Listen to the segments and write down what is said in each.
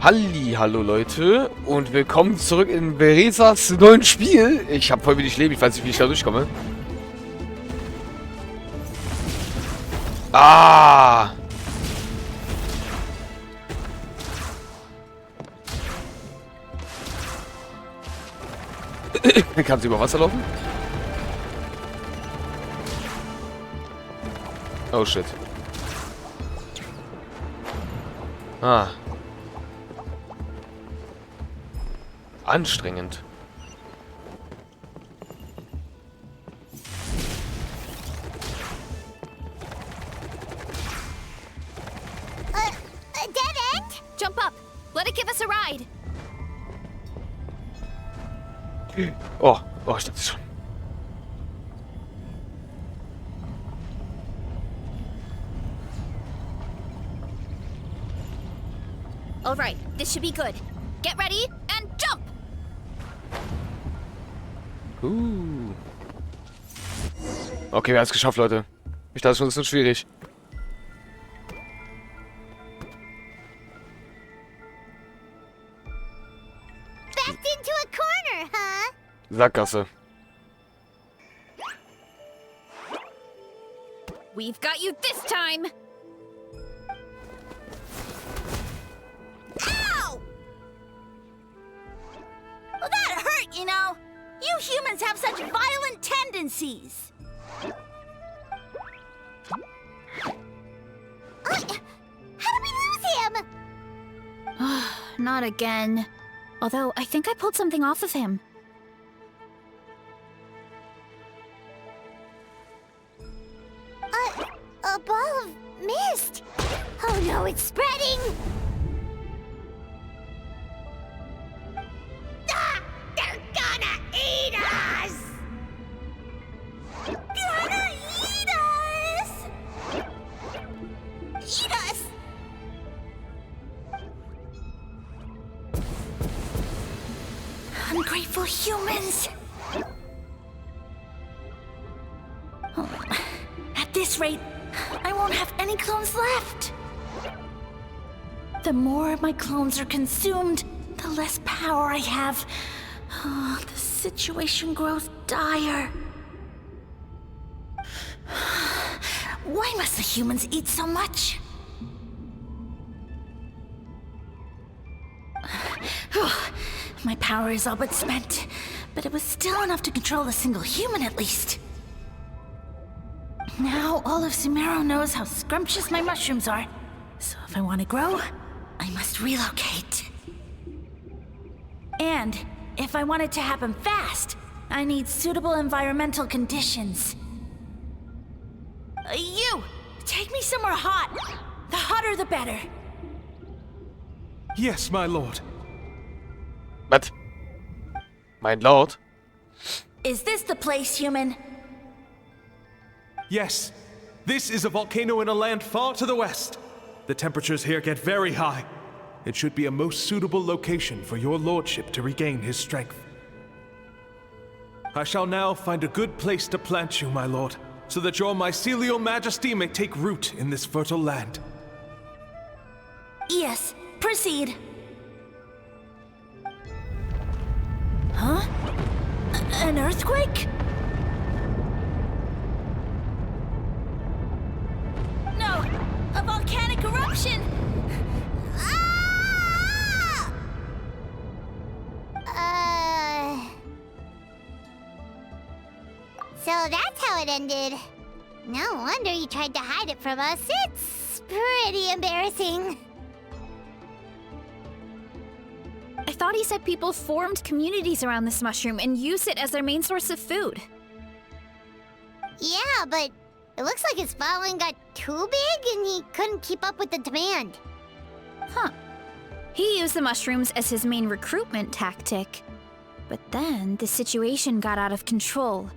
Hallo Leute und willkommen zurück in Beresas neuen Spiel. Ich habe voll wenig Leben, ich weiß nicht, wie ich da durchkomme. Ah! Kann sie über Wasser laufen? Oh shit. Ah. Anstrengend. A dead end? Jump up. Let it give us a ride. Oh, ich dachte schon. All right, this should be good. Get ready and jump. Okay, wir haben es geschafft, Leute. Ich dachte schon, es wird schwierig. Backed into a corner, huh? Sackgasse. We've got you this time. Ow! Well, that hurt, you know. You humans have such violent tendencies. How did we lose him? Not again. Although, I think I pulled something off of him. A ball of mist. Oh no, it's spreading. Ah, they're gonna eat us. Gonna eat us. Eat us. Ungrateful humans. Oh, at this rate, I won't have any clones left. The more my clones are consumed, the less power I have. Oh, the situation grows dire. Why must the humans eat so much? My power is all but spent, but it was still enough to control a single human at least. Now all of Sumeru knows how scrumptious my mushrooms are. So if I want to grow, I must relocate. And if I want it to happen fast, I need suitable environmental conditions. You! Take me somewhere hot. The hotter the better. Yes, my lord. Was? Mein Lord? Is this the place, human? Yes. This is a volcano in a land far to the west. The temperatures here get very high. It should be a most suitable location for your lordship to regain his strength. I shall now find a good place to plant you, my lord, so that your mycelial majesty may take root in this fertile land. Yes, proceed. Huh? An earthquake? No! A volcanic eruption! Ah! So that's how it ended. No wonder you tried to hide it from us. It's pretty embarrassing. I thought he said people formed communities around this mushroom and used it as their main source of food. Yeah, but it looks like his following got too big and he couldn't keep up with the demand. Huh. He used the mushrooms as his main recruitment tactic. But then the situation got out of control.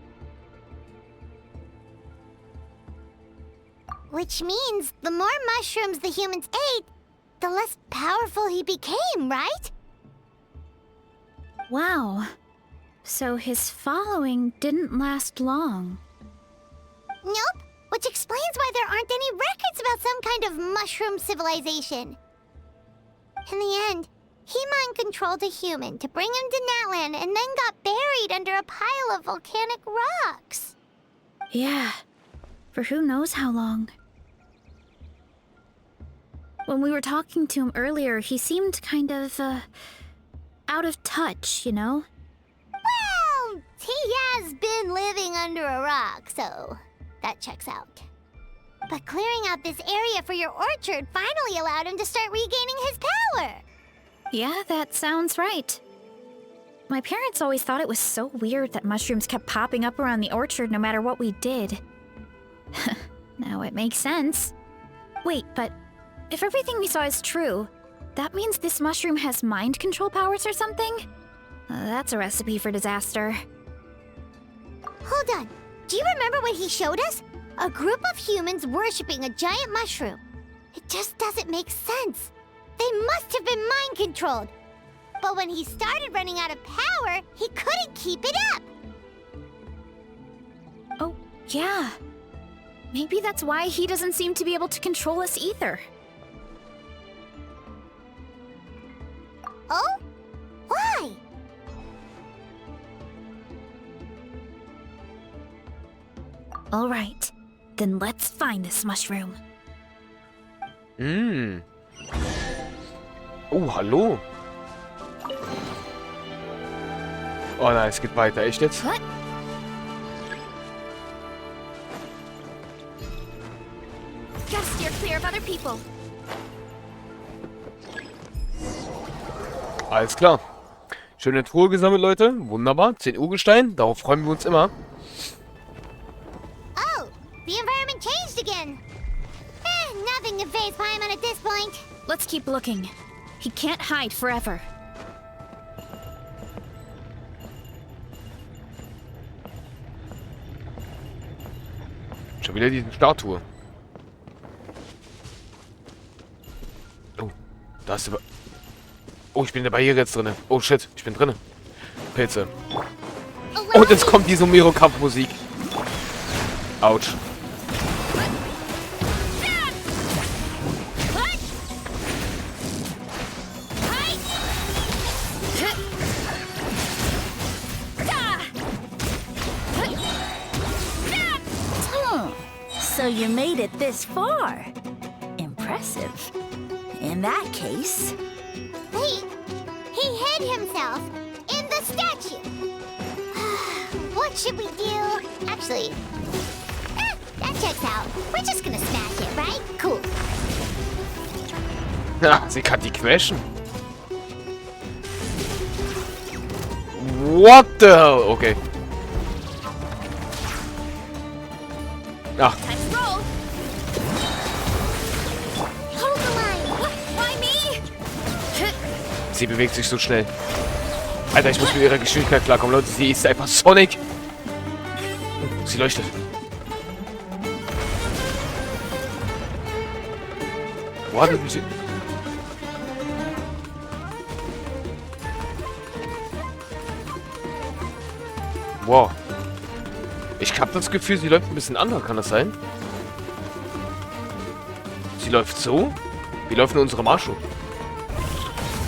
Which means the more mushrooms the humans ate, the less powerful he became, right? Wow. So his following didn't last long. Nope. Which explains why there aren't any records about some kind of mushroom civilization. In the end, He mind-controlled a human to bring him to Natlan and then got buried under a pile of volcanic rocks. Yeah, for who knows how long. When we were talking to him earlier, he seemed kind of, out of touch, you know? Well, he has been living under a rock, so that checks out. But clearing out this area for your orchard finally allowed him to start regaining his power. Yeah, that sounds right. My parents always thought it was so weird that mushrooms kept popping up around the orchard no matter what we did. Now it makes sense. Wait, but if everything we saw is true, that means this mushroom has mind control powers or something? That's a recipe for disaster. Hold on. Do you remember what he showed us? A group of humans worshipping a giant mushroom. It just doesn't make sense. They must have been mind-controlled. But when he started running out of power, he couldn't keep it up. Oh, yeah. Maybe that's why he doesn't seem to be able to control us either. Oh? Why? All right, then let's find this mushroom. Oh, hallo. Oh nein, es geht weiter. Echt jetzt? What? Gotta steer clear of other people. Alles klar. Schöne Truhe gesammelt, Leute. Wunderbar. 10 Urgestein. Darauf freuen wir uns immer. Oh, the environment changed again. Nothing to phase Paimon at this point. Let's keep looking. He can't hide forever. Schon wieder diese Statue. Oh, da ist aber... Oh, ich bin in der Barriere jetzt drinne. Oh shit, ich bin drinne. Pilze. Und jetzt kommt die Sumero-Kampfmusik. Autsch. So you made it this far. Impressive. In that case... He hid himself in the statue. What should we do? Actually, that checks out. We're just gonna smash it, right? Cool. Ja, sie kann die quetschen. What the hell? Okay. Ach. Time to roll. Hold the line. Why me? Sie bewegt sich so schnell. Alter, ich muss mit ihrer Geschwindigkeit klarkommen, Leute. Sie ist einfach Sonic. Oh, sie leuchtet. Wo hat sie... Wow. Ich habe das Gefühl, sie läuft ein bisschen anders. Kann das sein? Sie läuft so? Wie läuft denn unsere Masho?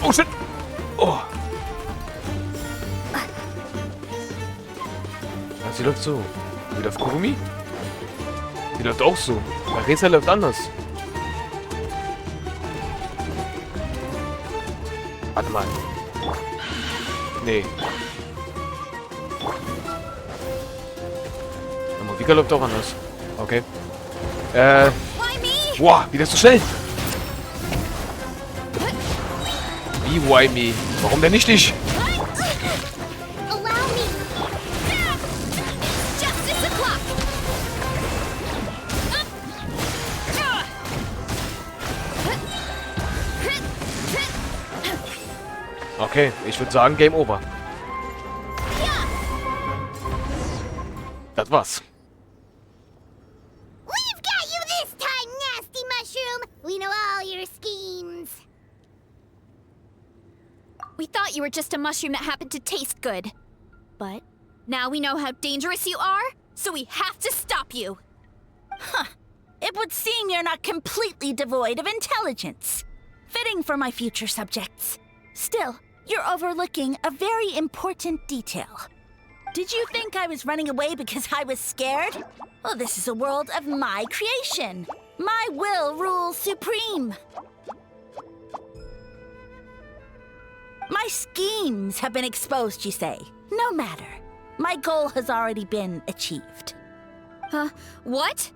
Oh shit! Oh! Ja, sie läuft so. Wie läuft Kurumi? Sie läuft auch so. Marisa läuft anders. Warte mal. Nee. Vika läuft auch anders. Okay. Boah, wie das so schnell? Wie why me? Warum denn nicht ich? Okay, ich würde sagen Game Over. Das war's. We've got you this time, nasty mushroom. We know all your schemes. We thought you were just a mushroom that happened to taste good. But now we know how dangerous you are, so we have to stop you. It would seem you're not completely devoid of intelligence. Fitting for my future subjects. Still, you're overlooking a very important detail. Did you think I was running away because I was scared? Well, this is a world of my creation. My will rules supreme. My schemes have been exposed, you say. No matter. My goal has already been achieved. What?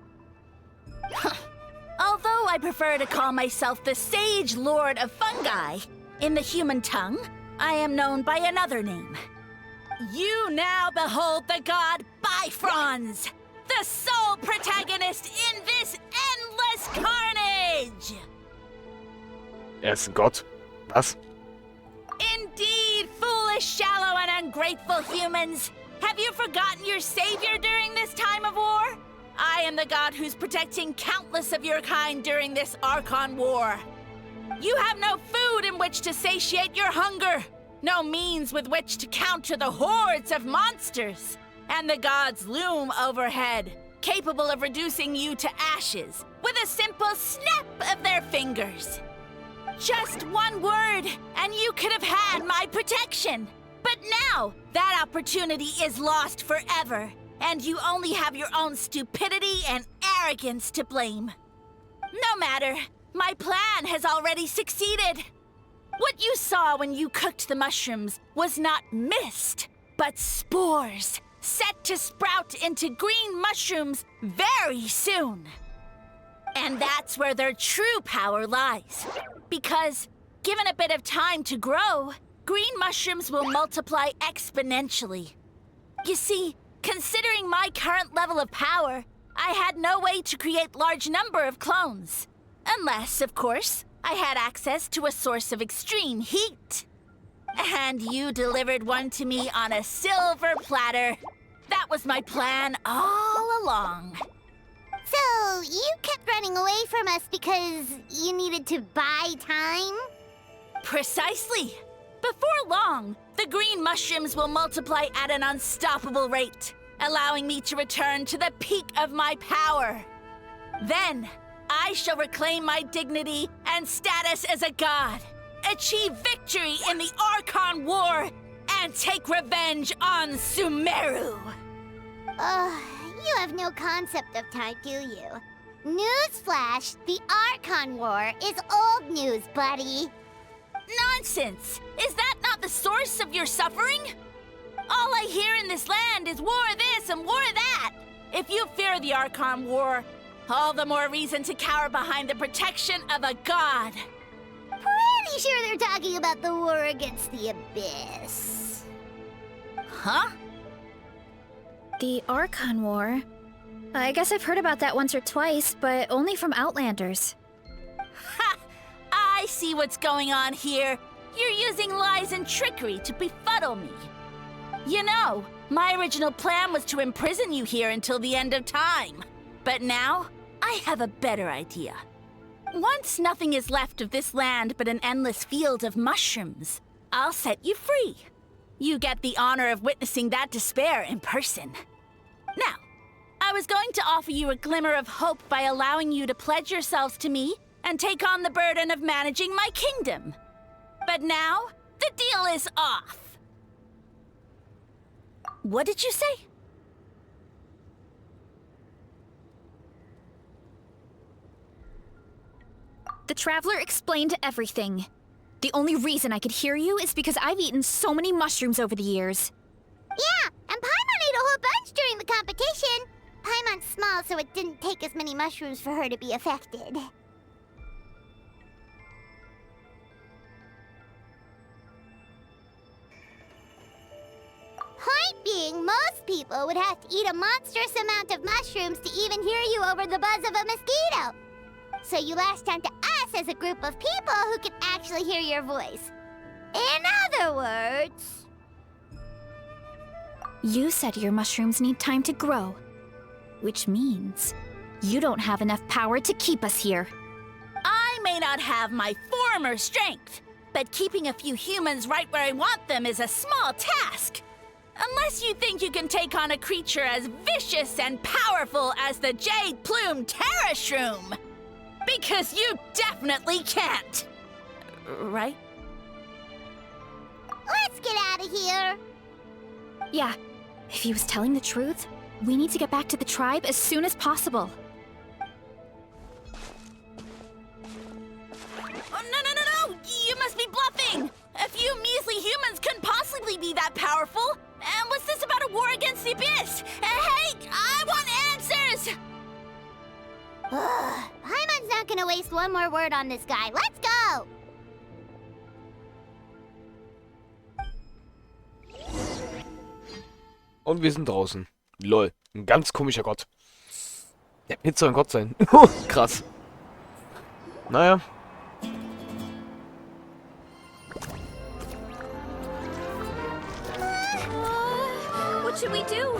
Although I prefer to call myself the Sage Lord of Fungi, in the human tongue, I am known by another name. You now behold the god Bifrons, the sole protagonist in this endless carnage! Er ist ein Gott. Was? Indeed, foolish, shallow, and ungrateful humans! Have you forgotten your savior during this time of war? I am the god who's protecting countless of your kind during this Archon war. You have no food in which to satiate your hunger, no means with which to counter the hordes of monsters, and the gods loom overhead, capable of reducing you to ashes with a simple snap of their fingers. Just one word, and you could have had my protection. But now, that opportunity is lost forever, and you only have your own stupidity and arrogance to blame. No matter, my plan has already succeeded. What you saw when you cooked the mushrooms was not mist, but spores, set to sprout into green mushrooms very soon. And that's where their true power lies. Because, given a bit of time to grow, green mushrooms will multiply exponentially. You see, considering my current level of power, I had no way to create large number of clones. Unless, of course, I had access to a source of extreme heat. And you delivered one to me on a silver platter. That was my plan all along. So, you kept running away from us because you needed to buy time? Precisely. Before long, the green mushrooms will multiply at an unstoppable rate, allowing me to return to the peak of my power. Then, I shall reclaim my dignity and status as a god, achieve victory in the Archon War, and take revenge on Sumeru. You have no concept of time, do you? Newsflash, the Archon War is old news, buddy. Nonsense! Is that not the source of your suffering? All I hear in this land is war this and war that. If you fear the Archon War, all the more reason to cower behind the protection of a god. Pretty sure they're talking about the war against the Abyss. Huh? The Archon War? I guess I've heard about that once or twice, but only from Outlanders. Ha! I see what's going on here. You're using lies and trickery to befuddle me. You know, my original plan was to imprison you here until the end of time. But now, I have a better idea. Once nothing is left of this land but an endless field of mushrooms, I'll set you free. You get the honor of witnessing that despair in person. Now, I was going to offer you a glimmer of hope by allowing you to pledge yourselves to me and take on the burden of managing my kingdom. But now, the deal is off. What did you say? The Traveler explained everything. The only reason I could hear you is because I've eaten so many mushrooms over the years. Yeah, and Paimon ate a whole bunch during the competition. Paimon's small, so it didn't take as many mushrooms for her to be affected. Point being, most people would have to eat a monstrous amount of mushrooms to even hear you over the buzz of a mosquito. So you latched onto us as a group of people who can actually hear your voice. In other words... You said your mushrooms need time to grow, which means you don't have enough power to keep us here. I may not have my former strength, but keeping a few humans right where I want them is a small task. Unless you think you can take on a creature as vicious and powerful as the Jade-Plume Terrashroom. Because you definitely can't. Right? of here? Yeah, if he was telling the truth, we need to get back to the tribe as soon as possible. Oh, no! You must be bluffing! A few measly humans couldn't possibly be that powerful! And what's this about a war against the Abyss? Hey, I want answers! Paimon's not gonna waste one more word on this guy. Let's go! Und wir sind draußen. Lol. Ein ganz komischer Gott. Der Pilz soll ein Gott sein. Krass. Naja. What should we do?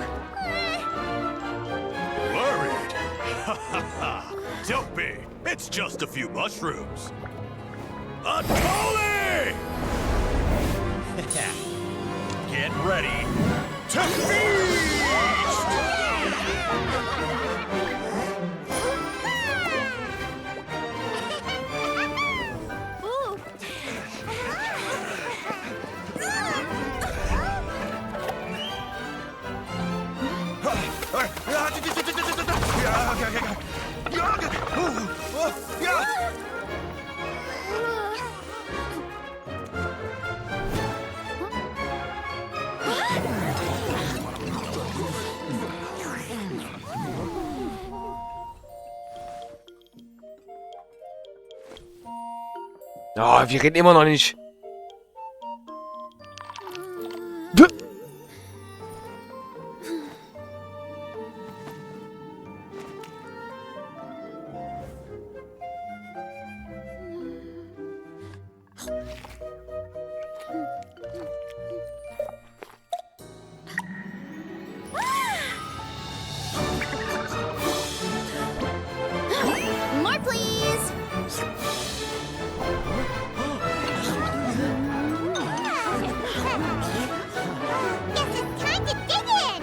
Worried? Ha ha ha! Don't be! It's just a few mushrooms! Atoli! Get ready to feast! Ooh. Ah, wir reden immer noch nicht. More, please! Guess it's time to dig in!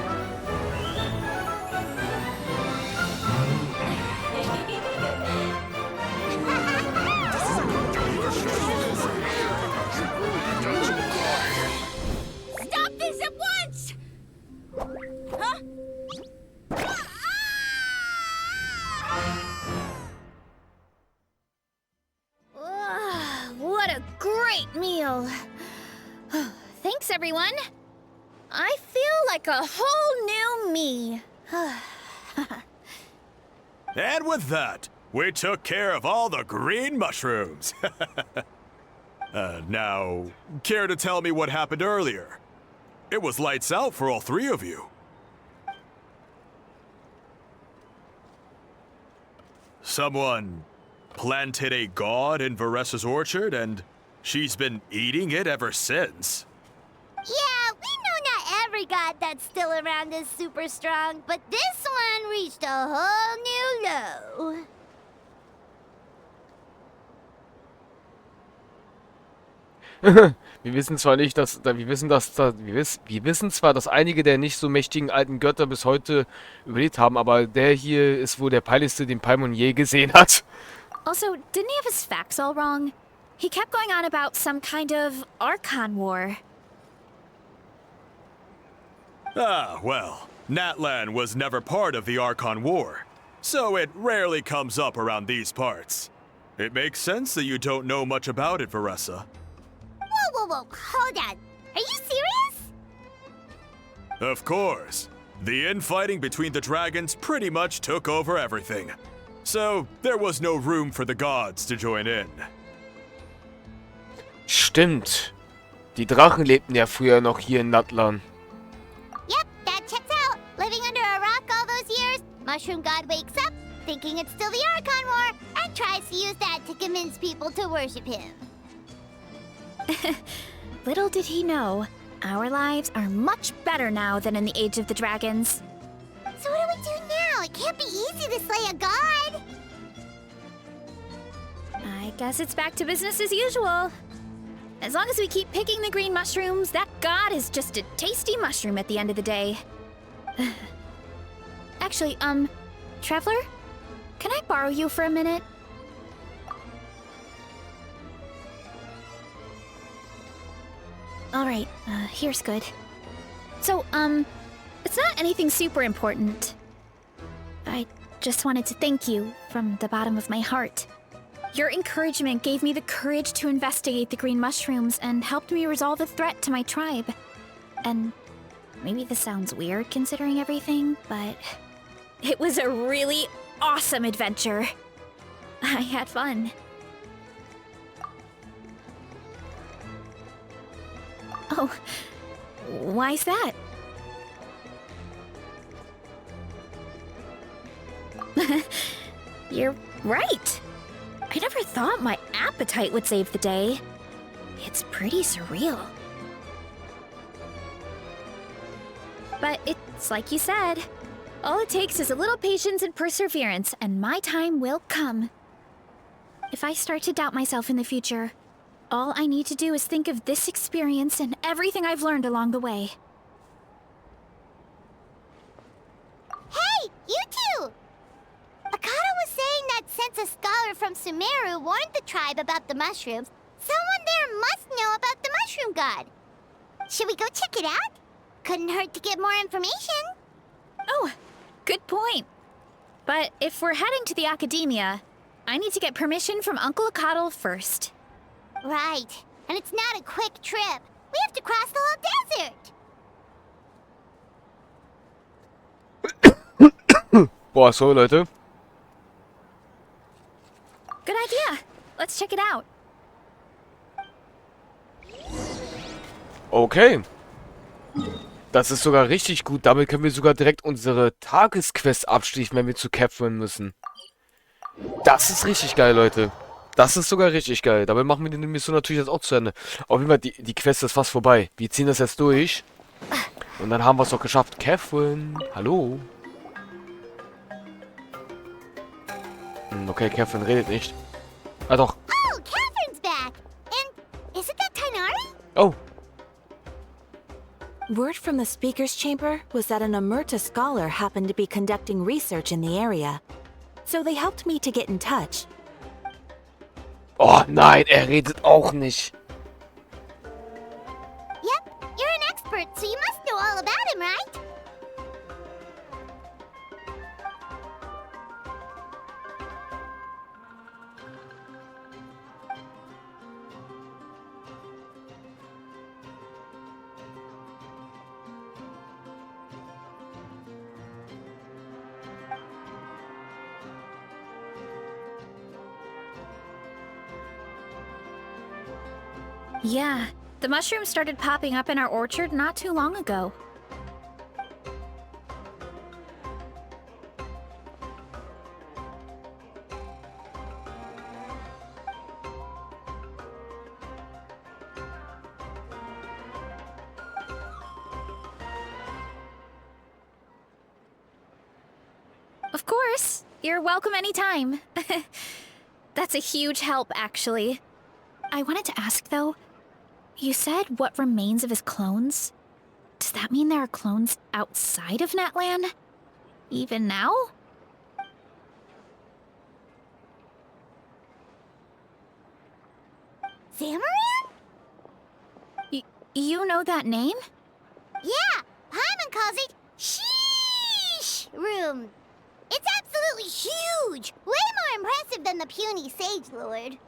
Stop this at once! Huh? What a great meal! Thanks, everyone. I feel like a whole new me. And with that, we took care of all the green mushrooms. Now, care to tell me what happened earlier? It was lights out for all three of you. Someone planted a god in Varessa's orchard, and she's been eating it ever since. Yeah, we know not every god that's still around is super strong, but this one reached a whole new low. Wir wissen zwar nicht, wir wissen zwar, dass einige der nicht so mächtigen alten Götter bis heute überlebt haben, aber der hier ist wohl der peinlichste, den Paimon je gesehen hat. Also, didn't he have his facts all wrong? He kept going on about some kind of Archon war. Ah, well, Natlan was never part of the Archon War, so it rarely comes up around these parts. It makes sense that you don't know much about it, Varessa. Whoa, hold on. Are you serious? Of course. The infighting between the dragons pretty much took over everything. So, there was no room for the gods to join in. Stimmt. Die Drachen lebten ja früher noch hier in Natlan. Yep, that checks out. Living under a rock all those years, Mushroom God wakes up, thinking it's still the Archon War, and tries to use that to convince people to worship him. Little did he know, our lives are much better now than in the Age of the Dragons. So what do we do now? It can't be easy to slay a god. I guess it's back to business as usual. As long as we keep picking the green mushrooms, that god is just a tasty mushroom at the end of the day. Actually, Traveler? Can I borrow you for a minute? Alright, here's good. So, it's not anything super important. I just wanted to thank you from the bottom of my heart. Your encouragement gave me the courage to investigate the green mushrooms and helped me resolve a threat to my tribe. And maybe this sounds weird considering everything, but it was a really awesome adventure. I had fun. Oh, why's that? You're right. I never thought my appetite would save the day. It's pretty surreal. But it's like you said. All it takes is a little patience and perseverance, and my time will come. If I start to doubt myself in the future, all I need to do is think of this experience and everything I've learned along the way. Hey, you two! Akata was saying that since a scholar from Sumeru warned the tribe about the mushrooms, someone there must know about the mushroom god. Should we go check it out? Couldn't hurt to get more information. Oh, good point. But if we're heading to the academia, I need to get permission from Uncle Akatl first. Right. And it's not a quick trip. We have to cross the whole desert. Boah, so Leute. Good idea. Let's check it out. Okay. Das ist sogar richtig gut. Damit können wir sogar direkt unsere Tagesquest abschließen, wenn wir zu Catherine müssen. Das ist richtig geil, Leute. Das ist sogar richtig geil. Dabei machen wir die Mission natürlich jetzt auch zu Ende. Auf jeden Fall, die Quest ist fast vorbei. Wir ziehen das jetzt durch. Und dann haben wir es doch geschafft. Catherine, hallo. Okay, Catherine redet nicht. Ah, doch. Oh, Catherine's back. And isn't that Tainari? Oh. Word from the speaker's chamber was that an Amurta scholar happened to be conducting research in the area. So they helped me to get in touch. Oh nein, redet auch nicht. Yep, you're an expert, so you must know all about him, right? Yeah, the mushrooms started popping up in our orchard not too long ago. Of course, you're welcome anytime. That's a huge help, actually. I wanted to ask, though, you said what remains of his clones? Does that mean there are clones outside of Natlan? Even now? Zamaran? You know that name? Yeah, Paimon calls it Sheesh Room. It's absolutely huge! Way more impressive than the puny Sage Lord.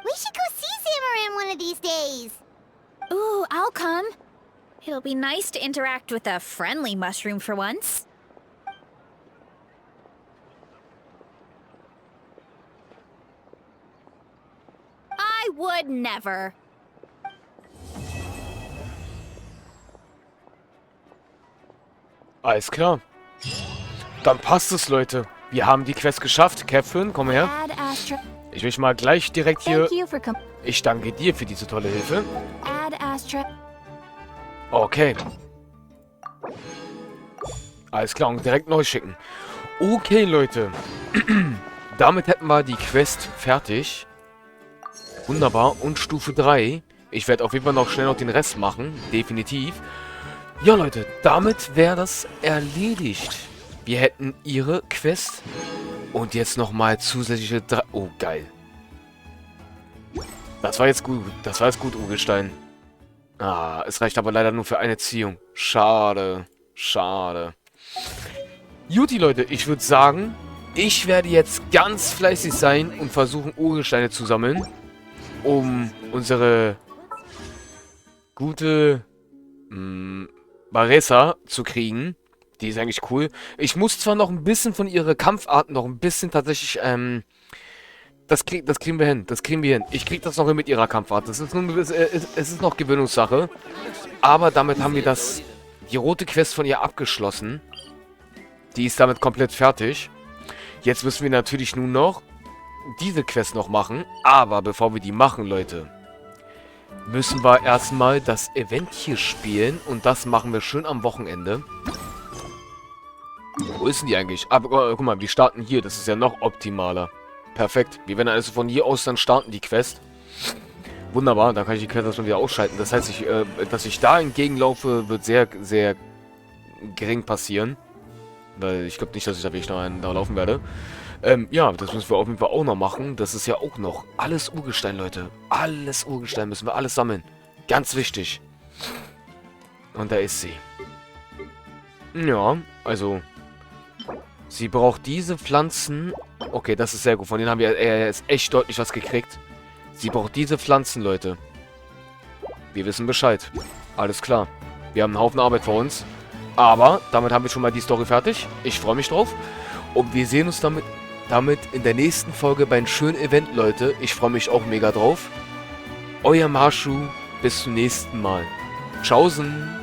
We should go see Zamaran one of these days. Ooh, I'll come. It'll be nice to interact with a friendly mushroom for once. I would never. Alles klar. Dann passt es, Leute. Wir haben die Quest geschafft. Catherine, komm her. Add Astra. Ich will mal gleich direkt hier... Thank you for Ich danke dir für diese tolle Hilfe. Add Astra. Okay. Alles klar, und direkt neu schicken. Okay, Leute. Damit hätten wir die Quest fertig. Wunderbar. Und Stufe 3. Ich werde auf jeden Fall noch schnell noch den Rest machen. Definitiv. Ja, Leute, damit wäre das erledigt. Wir hätten ihre Quest. Und jetzt nochmal zusätzliche Oh, geil. Das war jetzt gut. Das war jetzt gut, Urgestein. Ah, es reicht aber leider nur für eine Ziehung. Schade. Schade. Juti, Leute, ich würde sagen, ich werde jetzt ganz fleißig sein und versuchen, Urgesteine zu sammeln, um unsere gute Marissa zu kriegen. Die ist eigentlich cool. Ich muss zwar noch ein bisschen von ihrer Kampfart noch ein bisschen tatsächlich, das kriegen wir hin. Das kriegen wir hin. Ich krieg das noch hin mit ihrer Kampfart. Das ist nur, es ist noch Gewöhnungssache. Aber damit haben wir die rote Quest von ihr abgeschlossen. Die ist damit komplett fertig. Jetzt müssen wir natürlich nur noch diese Quest noch machen. Aber bevor wir die machen, Leute, müssen wir erstmal das Event hier spielen. Und das machen wir schön am Wochenende. Wo ist denn die eigentlich? Aber guck mal, wir starten hier. Das ist ja noch optimaler. Perfekt. Wir werden also von hier aus dann starten, die Quest. Wunderbar, dann kann ich die Quest erstmal wieder ausschalten. Das heißt, dass ich da entgegenlaufe, wird sehr, sehr gering passieren. Weil ich glaube nicht, dass ich da wirklich da laufen werde. Ja, das müssen wir auf jeden Fall auch noch machen. Das ist ja auch noch alles Urgestein, Leute. Alles Urgestein müssen wir alles sammeln. Ganz wichtig. Und da ist sie. Ja, also... Sie braucht diese Pflanzen. Okay, das ist sehr gut. Von denen haben wir jetzt echt deutlich was gekriegt. Sie braucht diese Pflanzen, Leute. Wir wissen Bescheid. Alles klar. Wir haben einen Haufen Arbeit vor uns. Aber damit haben wir schon mal die Story fertig. Ich freue mich drauf. Und wir sehen uns damit in der nächsten Folge bei einem schönen Event, Leute. Ich freue mich auch mega drauf. Euer Masho. Bis zum nächsten Mal. Tschaußen.